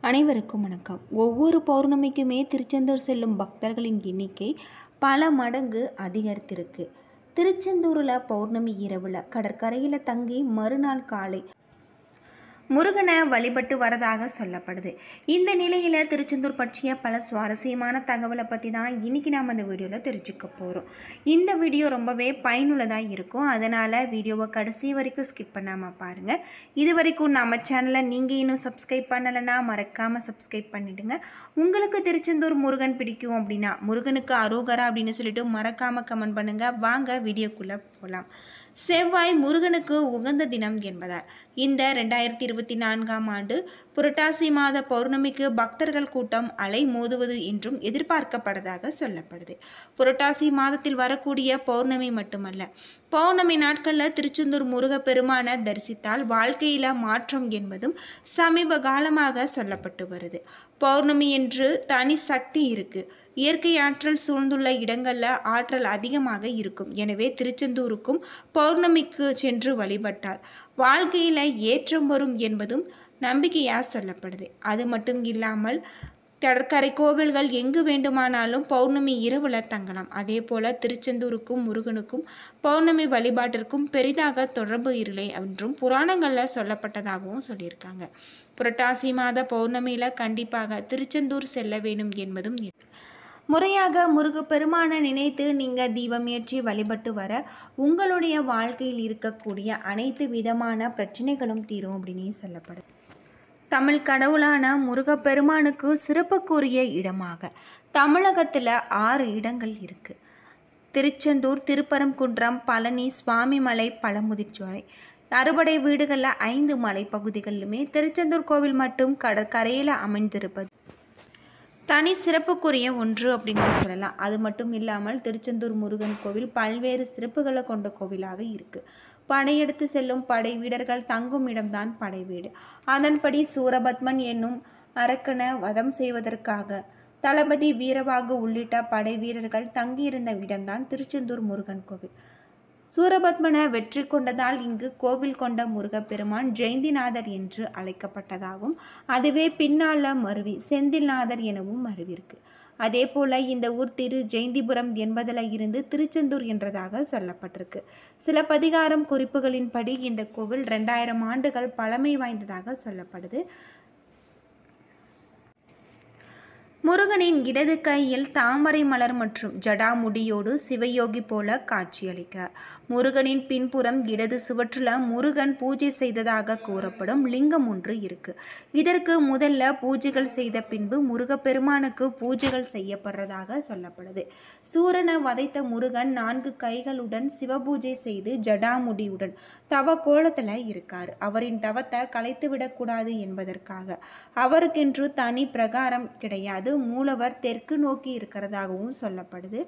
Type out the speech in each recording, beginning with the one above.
அனைவருக்கும் வணக்கம். ஒவ்வொரு பௌர்ணமிக்குமே திருச்செந்தூர் செல்லும் பக்தர்களின் எண்ணிக்கை பல மடங்கு அதிகரித்திருக்கு. திருச்செந்தூரில் பௌர்ணமி இரவில் கடற்கரையில் தங்கி மறுநாள் காலை முருகனை வழிபட்டு வரதாக சொல்லப்படுது. இந்த நிலையில் திருச்செந்தூர் பற்றிய பல சுவாரஸ்யமான தகவலை பற்றி தான் இன்றைக்கி நாம் இந்த வீடியோவில் தெரிஞ்சுக்க போகிறோம். இந்த வீடியோ ரொம்பவே பயனுள்ளதாக இருக்கும். அதனால் வீடியோவை கடைசி வரைக்கும் ஸ்கிப் பண்ணாமல் பாருங்கள். இது வரைக்கும் நம்ம சேனலை நீங்கள் இன்னும் சப்ஸ்கிரைப் பண்ணலைன்னா மறக்காமல் சப்ஸ்கிரைப் பண்ணிவிடுங்க. உங்களுக்கு திருச்செந்தூர் முருகன் பிடிக்கும் அப்படின்னா முருகனுக்கு அரோகரா அப்படின்னு சொல்லிட்டு மறக்காமல் கமெண்ட் பண்ணுங்கள். வாங்க வீடியோக்குள்ளே போகலாம். செவ்வாய் முருகனுக்கு உகந்த தினம் என்பதால் இந்த 2024ஆம் ஆண்டு புரட்டாசி மாத பௌர்ணமிக்கு பக்தர்கள் கூட்டம் அலை மோதுவது என்றும் எதிர்பார்க்கப்படுவதாக சொல்லப்படுது. புரட்டாசி மாதத்தில் வரக்கூடிய பௌர்ணமி மட்டுமல்ல, பௌர்ணமி நாட்களில் திருச்செந்தூர் முருகப்பெருமான தரிசித்தால் வாழ்க்கையில் மாற்றம் என்பதும் சமீப காலமாக சொல்லப்பட்டு வருது. பௌர்ணமி என்று தனி சக்தி இருக்குது. இயற்கை ஆற்றல் சூழ்ந்துள்ள இடங்களில் ஆற்றல் அதிகமாக இருக்கும். எனவே திருச்செந்தூருக்கும் பௌர்ணமிக்கு சென்று வழிபட்டால் வாழ்க்கையில் ஏற்றம் வரும் என்பதும் நம்பிக்கையாக சொல்லப்படுது. அது மட்டும் இல்லாமல் கடற்கரை கோவில்கள் எங்கு வேண்டுமானாலும் பௌர்ணமி இரவில் தங்கலாம். அதே போல் திருச்செந்தூருக்கும் முருகனுக்கும் பௌர்ணமி வழிபாட்டிற்கும் பெரிதாக தொடர்பு இல்லை என்றும் புராணங்களில் சொல்லப்பட்டதாகவும் சொல்லியிருக்காங்க. புரட்டாசி மாத பௌர்ணமியில் கண்டிப்பாக திருச்செந்தூர் செல்ல வேண்டும் என்பதும் முறையாக முருகப்பெருமானை நினைத்து நீங்கள் தீபம் ஏற்றி வழிபட்டு வர உங்களுடைய வாழ்க்கையில் இருக்கக்கூடிய அனைத்து விதமான பிரச்சனைகளும் தீரும் அப்படின்னு சொல்லப்படுது. தமிழ் கடவுளான முருகப்பெருமானுக்கு சிறப்புக்குரிய இடமாக தமிழகத்தில் 6 இடங்கள் இருக்குது. திருச்செந்தூர், திருப்பரங்குன்றம், பழனி, சுவாமிமலை, பழமுதிர்ச்சோலை, அறுபடை வீடுகளில் 5 மலைப்பகுதிகளிலுமே திருச்செந்தூர் கோவில் மட்டும் கடற்கரையில் அமைந்திருப்பது தனி சிறப்புக்குரிய ஒன்று அப்படின்னு சொல்லலாம். அது மட்டும் இல்லாமல் திருச்செந்தூர் முருகன் கோவில் பல்வேறு சிறப்புகளை கொண்ட கோவிலாக இருக்குது. படையெடுத்து செல்லும் படை வீரர்கள் தங்கும் இடம்தான் படை வீடு. அதன்படி சூரபத்மன் என்னும் அரக்கனை வதம் செய்வதற்காக தளபதி வீரபாகு உள்ளிட்ட படை வீரர்கள் தங்கியிருந்த இடம்தான் திருச்செந்தூர் முருகன் கோவில். சூரபத்மனை வெற்றி கொண்டதால் இங்கு கோவில் கொண்ட முருகப்பெருமான் ஜெயந்திநாதர் என்று அழைக்கப்பட்டதாகவும் அதுவே பின்னால மருவி செந்தில்நாதர் எனவும் மருவிருக்கு. அதே போல இந்த ஊர் திரு ஜெயந்திபுரம் என்பதில் இருந்து திருச்செந்தூர் என்றதாக சொல்லப்பட்டிருக்கு. சிலப்பதிகாரம் குறிப்புகளின்படி இந்த கோவில் 2000 ஆண்டுகள் பழமை வாய்ந்ததாக சொல்லப்படுது. முருகனின் இடது கையில் தாமரை மலர் மற்றும் ஜடாமுடியோடு சிவயோகி போல காட்சியளிக்கிறார். முருகனின் பின்புறம் இடது சுவற்றில் முருகன் பூஜை செய்ததாக கூறப்படும் லிங்கம் ஒன்று இருக்கு. இதற்கு முதல்ல பூஜைகள் செய்த பின்பு முருகப்பெருமானுக்கு பூஜைகள் செய்யப்படுறதாக சொல்லப்படுது. சூரனை வதைத்த முருகன் 4 கைகளுடன் சிவபூஜை செய்து ஜடாமுடியுடன் தவ கோலத்தில் இருக்கார். அவரின் தவத்தை கலைத்துவிடக்கூடாது என்பதற்காக அவருக்கென்று தனி பிரகாரம் கிடையாது. மூலவர் தெற்கு நோக்கி இருக்கிறதாகவும் சொல்லப்படுது.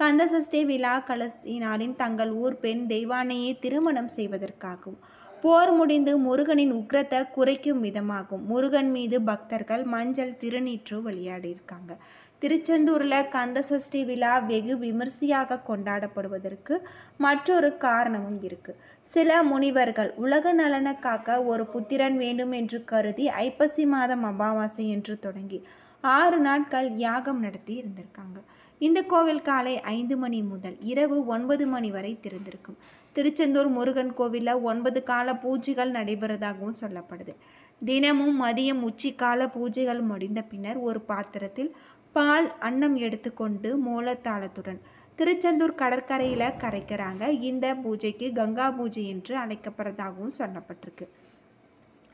கந்தசஷ்டி விழா கலசினாரின் தங்கள் ஊர் பெண் தெய்வானையை திருமணம் செய்வதற்காகவும் போர் முடிந்து முருகனின் உக்கிரத்தை குறைக்கும் விதமாகும் முருகன் மீது பக்தர்கள் மஞ்சள் திருநீற்று விளையாடியிருக்காங்க. திருச்செந்தூரில் கந்தசஷ்டி விழா வெகு விமர்சையாக கொண்டாடப்படுவதற்கு மற்றொரு காரணமும் இருக்குது. சில முனிவர்கள் உலக நலனை காக்க ஒரு புத்திரன் வேண்டும் என்று கருதி ஐப்பசி மாதம் அமாவாசை என்று தொடங்கி 6 நாட்கள் யாகம் நடத்தி இருந்திருக்காங்க. இந்த கோவில் காலை 5 மணி முதல் இரவு 9 மணி வரை திறந்திருக்கும். திருச்செந்தூர் முருகன் கோவிலில் 9 கால பூஜைகள் நடைபெறதாகவும் சொல்லப்படுது. தினமும் மதியம் உச்சி கால பூஜைகள் முடிந்த பின்னர் ஒரு பாத்திரத்தில் பால் அன்னம் எடுத்துக்கொண்டு மோளத்தாளத்துடன் திருச்செந்தூர் கடற்கரையில் கரைக்கிறாங்க. இந்த பூஜைக்கு கங்கா பூஜை என்று அழைக்கப்படுறதாகவும் சொல்லப்பட்டிருக்கு.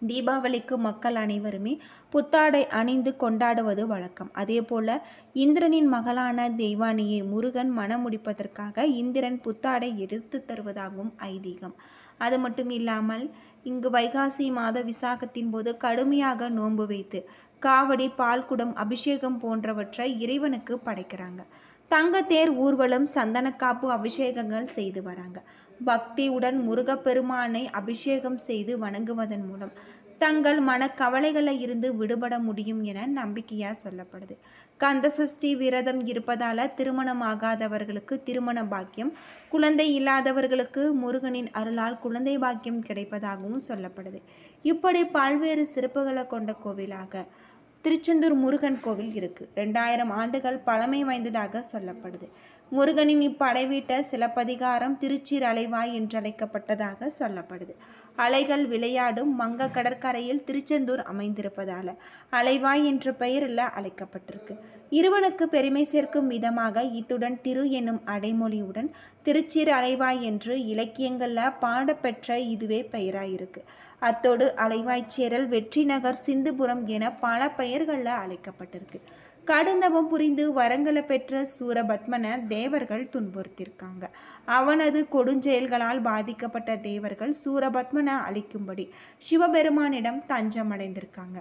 தீபாவளிக்கு மக்கள் அனைவருமே புத்தாடை அணிந்து கொண்டாடுவது வழக்கம். அதே போல் இந்திரனின் மகளான தெய்வானியை முருகன் மணமுடிப்பதற்காக இந்திரன் புத்தாடை எடுத்து தருவதாகவும் ஐதீகம். அது மட்டும் இல்லாமல் இங்கு வைகாசி மாத விசாகத்தின் போது கடுமையாக நோன்பு வைத்து காவடி, பால்குடம், அபிஷேகம் போன்றவற்றை இறைவனுக்கு படைக்கிறாங்க. தங்கத்தேர் ஊர்வலம், சந்தனக்காப்பு அபிஷேகங்கள் செய்து வராங்க. பக்தியுடன் முருகப்பெருமானை அபிஷேகம் செய்து வணங்குவதன் மூலம் தங்கள் மனக்கவலைகளை இருந்து விடுபட முடியும் என நம்பிக்கையாக சொல்லப்படுது. கந்தசஷ்டி விரதம் இருப்பதால் திருமணம் ஆகாதவர்களுக்கு திருமண பாக்கியம், குழந்தை இல்லாதவர்களுக்கு முருகனின் அருளால் குழந்தை பாக்கியம் கிடைப்பதாகவும் சொல்லப்படுது. இப்படி பல்வேறு சிறப்புகளை கொண்ட கோவிலாக திருச்செந்தூர் முருகன் கோவில் இருக்குது. 2000 ஆண்டுகள் பழமை வாய்ந்ததாக சொல்லப்படுது. முருகனின் இப்படைவீட்ட சிலப்பதிகாரம் திருச்சீர் அலைவாய் என்றழைக்கப்பட்டதாக சொல்லப்படுது. அலைகள் விளையாடும் மங்க கடற்கரையில் திருச்செந்தூர் அமைந்திருப்பதால் அலைவாய் என்ற பெயரில் அழைக்கப்பட்டிருக்கு. இருவனுக்கு பெருமை சேர்க்கும் விதமாக இத்துடன் திரு என்னும் அடைமொழியுடன் திருச்சீர் அலைவாய் என்று இலக்கியங்களில் பாடப்பெற்ற இதுவே பெயராயிருக்கு. அத்தோடு அலைவாய்ச்சேரல், வெற்றி நகர், சிந்துபுரம் என பல பெயர்களில் அழைக்கப்பட்டிருக்கு. கடுந்தவம் புரிந்து வரங்களை பெற்ற சூரபத்மனை தேவர்கள் துன்புறுத்தியிருக்காங்க. அவனது கொடுஞ்செயல்களால் பாதிக்கப்பட்ட தேவர்கள் சூரபத்மனை அழிக்கும்படி சிவபெருமானிடம் தஞ்சம் அடைந்திருக்காங்க.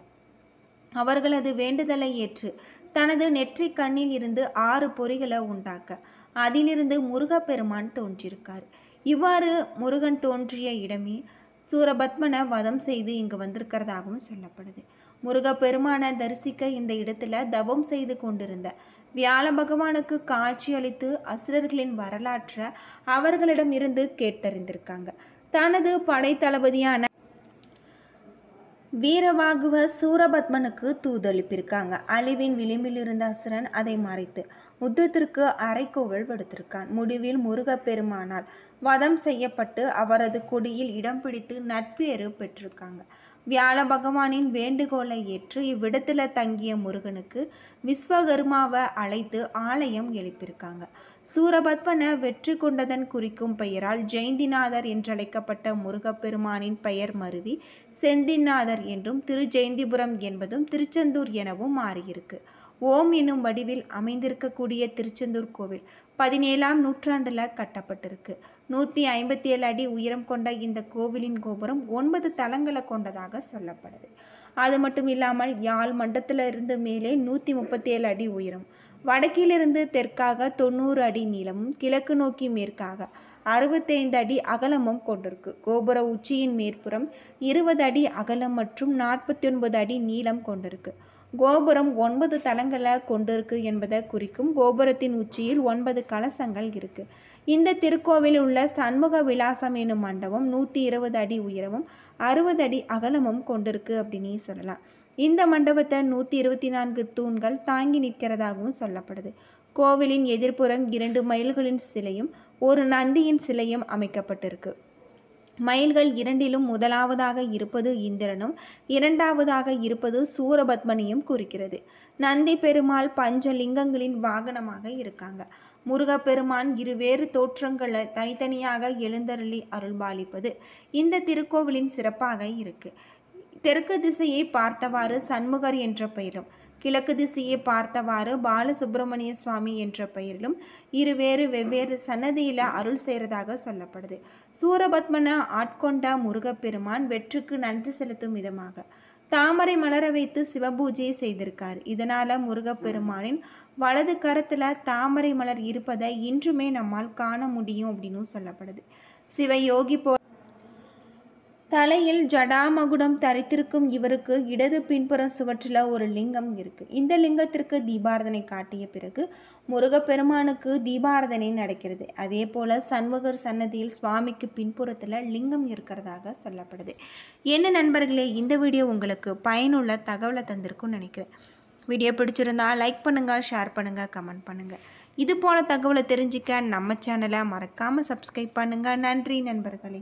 அவர்களது வேண்டுதலை ஏற்று தனது நெற்றி கண்ணில் இருந்து 6 பொறிகளை உண்டாக்க அதிலிருந்து முருகப்பெருமான் தோன்றியிருக்கார். இவ்வாறு முருகன் தோன்றிய இடமே சூரபத்மனை வதம் செய்து இங்கு வந்திருக்கிறதாகவும் சொல்லப்படுது. முருகப்பெருமானை தரிசிக்க இந்த இடத்துல தவம் செய்து கொண்டிருந்த வியாழ பகவானுக்கு காட்சி அளித்து அசுரர்களின் வரலாற்றை அவர்களிடம் இருந்து கேட்டறிந்திருக்காங்க. தனது படைத்தளபதியான வீரவாகுவ சூரபத்மனுக்கு தூதளிப்பிருக்காங்க. அழிவின் விளிம்பில் இருந்த அசுரன் அதை மறைத்து யுத்தத்திற்கு அரைக்கோவல் விடுத்திருக்கான். முடிவில் முருகப்பெருமானால் வதம் செய்யப்பட்டு அவரது கொடியில் இடம் பிடித்து நட்பேறு பெற்றிருக்காங்க. வியாழ பகவானின் வேண்டுகோளை ஏற்று இவ்விடத்தில் தங்கிய முருகனுக்கு விஸ்வகர்மாவை அழைத்து ஆலயம் எழுப்பியிருக்காங்க. சூரபத்மனை வெற்றி கொண்டதன் குறிக்கும் பெயரால் ஜெயந்திநாதர் என்றழைக்கப்பட்ட முருகப்பெருமானின் பெயர் மருவி செந்திநாதர் என்றும் திருஜெயந்திபுரம் என்பதும் திருச்செந்தூர் எனவும் மாறியிருக்கு. ஓம் என்னும் வடிவில் அமைந்திருக்கக்கூடிய திருச்செந்தூர் கோவில் 17ஆம் நூற்றாண்டில் கட்டப்பட்டிருக்கு. 157 அடி உயரம் கொண்ட இந்த கோவிலின் கோபுரம் 9 தளங்களை கொண்டதாக சொல்லப்படுது. அது மட்டும் இல்லாமல் யாழ் மண்டலத்திலிருந்து மேலே 137 அடி உயரம், வடக்கிலிருந்து தெற்காக 90 அடி நீளமும் கிழக்கு நோக்கி மேற்காக 65 அடி அகலமும் கொண்டிருக்கு. கோபுர உச்சியின் மேற்புறம் 20 அடி அகலம் மற்றும் 49 அடி நீளம் கொண்டிருக்கு. கோபுரம் 9 தளங்களை கொண்டிருக்கு என்பதை குறிக்கும். கோபுரத்தின் உச்சியில் 9 கலசங்கள் இருக்கு. இந்த திருக்கோவில் உள்ள சண்முக விலாசம் என்னும் மண்டபம் 120 அடி உயரமும் 60 அடி அகலமும் கொண்டிருக்கு அப்படின்னு சொல்லலாம். இந்த மண்டபத்தை 124 தூண்கள் தாங்கி நிற்கிறதாகவும் சொல்லப்படுது. கோவிலின் எதிர்ப்புறம் 2 மயில்களின் சிலையும் 1 நந்தியின் சிலையும் அமைக்கப்பட்டிருக்கு. மயில்கள் இரண்டிலும் முதலாவதாக இருப்பது இந்திரனும் இரண்டாவதாக இருப்பது சூரபத்மனையும் குறிக்கிறது. நந்தி பெருமாள் பஞ்சலிங்கங்களின் வாகனமாக இருக்காங்க. முருகப்பெருமான் இருவேறு தோற்றங்களை தனித்தனியாக எழுந்தருளி அருள்பாலிப்பது இந்த திருக்கோவிலின் சிறப்பாக இருக்கு. தெற்கு திசையை பார்த்தவாறு சண்முகர் என்ற பெயரும், கிழக்கு திசையை பார்த்தவாறு பாலசுப்பிரமணிய சுவாமி என்ற பெயரிலும் வெவ்வேறு சன்னதியில் அருள் செய்கிறதாக சொல்லப்படுது. சூரபத்மனை ஆட்கொண்ட முருகப்பெருமான் வெற்றிக்கு நன்றி செலுத்தும் விதமாக தாமரை மலர வைத்து சிவபூஜையை செய்திருக்கார். இதனால் முருகப்பெருமானின் வலது கரத்தில் தாமரை மலர் இருப்பதை இன்றுமே நம்மால் காண முடியும் அப்படின்னு சொல்லப்படுது. சிவயோகி தலையில் ஜடாமகுடம் தரித்திருக்கும் இவருக்கு இடது பின்புற சுவற்றில் ஒரு லிங்கம் இருக்கு. இந்த லிங்கத்திற்கு தீபாரதனை காட்டிய பிறகு முருகப்பெருமானுக்கு தீபாரதனை நடக்கிறது. அதே போல சண்முகர் சன்னதியில் சுவாமிக்கு பின்புறத்தில் லிங்கம் இருக்கிறதாக சொல்லப்படுது. என்ன நண்பர்களே, இந்த வீடியோ உங்களுக்கு பயனுள்ள தகவலை தந்திருக்கும்னு நினைக்கிறேன். வீடியோ பிடிச்சிருந்தா லைக் பண்ணுங்கள், ஷேர் பண்ணுங்கள், கமெண்ட் பண்ணுங்கள். இது போல தகவலை தெரிஞ்சிக்க நம்ம சேனலை மறக்காமல் சப்ஸ்கிரைப் பண்ணுங்கள். நன்றி நண்பர்களே.